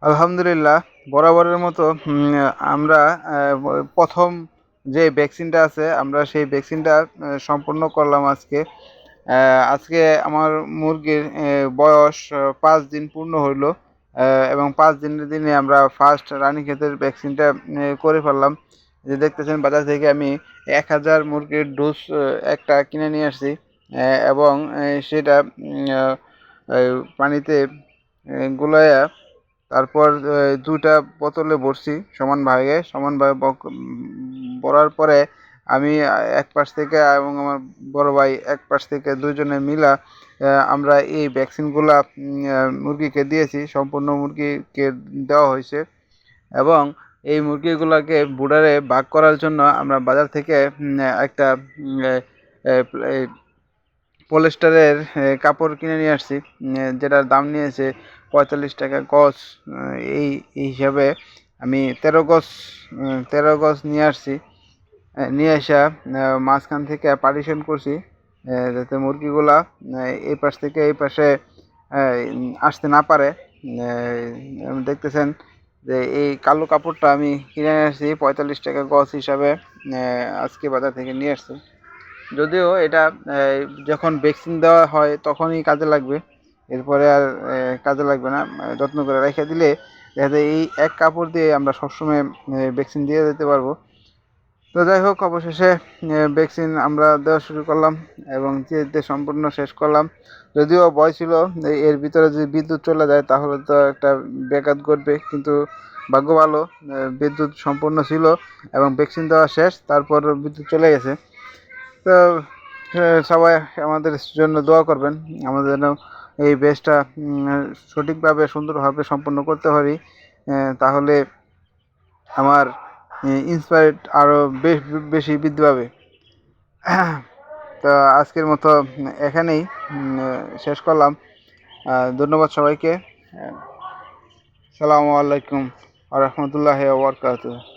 আলহামদুলিল্লাহ, বরাবরের মতো আমরা প্রথম যে ভ্যাকসিনটা আছে আমরা সেই ভ্যাকসিনটা সম্পূর্ণ করলাম আজকে। আজকে আমার মুরগির বয়স 5 দিন পূর্ণ হইল, এবং 5 দিনের দিনে আমরা ফার্স্ট রানীক্ষেতের ভ্যাকসিনটা করে ফেললাম। যে দেখতেছেন বাজার থেকে আমি 1,000 মুরগির ডোজ একটা কিনে নিয়ে আসছি, এবং সেটা পানিতে গুলাইয়া তারপর 2টা বোতলে ভরছি সমান ভাগে ভরার পরে আমি এক পাশ থেকে এবং আমার বড় ভাই এক পাশ থেকে দুজনে মিলা আমরা এই ভ্যাকসিনগুলা মুরগিকে দিয়েছি। সম্পূর্ণ মুরগিকে দেওয়া হয়েছে, এবং এই মুরগিগুলোকে বুডারে ভাগ করার জন্য আমরা বাজার থেকে একটা পলিস্টারের কাপড় কিনে নিয়ে আসছি, যেটার দাম নিয়েছে 45 টাকা গজ। এই এই হিসাবে আমি 13 গজ নিয়ে আসছি। নিয়ে আসা মাঝখান থেকে পার্টিশন করছি, যাতে মুরগিগুলা এই পাশ থেকে এই পাশে আসতে না পারে। দেখতেছেন যে এই কালো কাপড়টা আমি কিনে নিয়ে আসছি 45 টাকা গজ হিসাবে, আজকে বাজার থেকে নিয়ে আসছি। যদিও এটা যখন ভ্যাকসিন দেওয়া হয় তখনই কাজে লাগবে, এরপরে আর কাজে লাগবে না। যত্ন করে রেখে দিলে দেখা যায় এই এক কাপড় দিয়ে আমরা সবসময় ভ্যাকসিন দিয়ে দিতে পারবো। তো যাই হোক, অবশেষে ভ্যাকসিন আমরা দেওয়া শুরু করলাম এবং দিতে সম্পূর্ণ শেষ করলাম। যদিও ভয় ছিল এর ভিতরে যদি বিদ্যুৎ চলে যায় তাহলে তো একটা ব্যাঘাত ঘটবে, কিন্তু ভাগ্য ভালো, বিদ্যুৎ সম্পূর্ণ ছিল এবং ভ্যাকসিন দেওয়া শেষ, তারপর বিদ্যুৎ চলে গেছে। তো সবাই আমাদের জন্য দোয়া করবেন, আমাদের যেন এই বেসটা সঠিকভাবে সুন্দরভাবে সম্পন্ন করতে পারি। তাহলে আমার ইন্সপায়ার্ড আরও বেশি বৃদ্ধি পাবে। তো আজকের মতো এখানেই শেষ করলাম। ধন্যবাদ সবাইকে। সালামু আলাইকুম ওয়া রাহমাতুল্লাহি ওয়া বারাকাতুহু।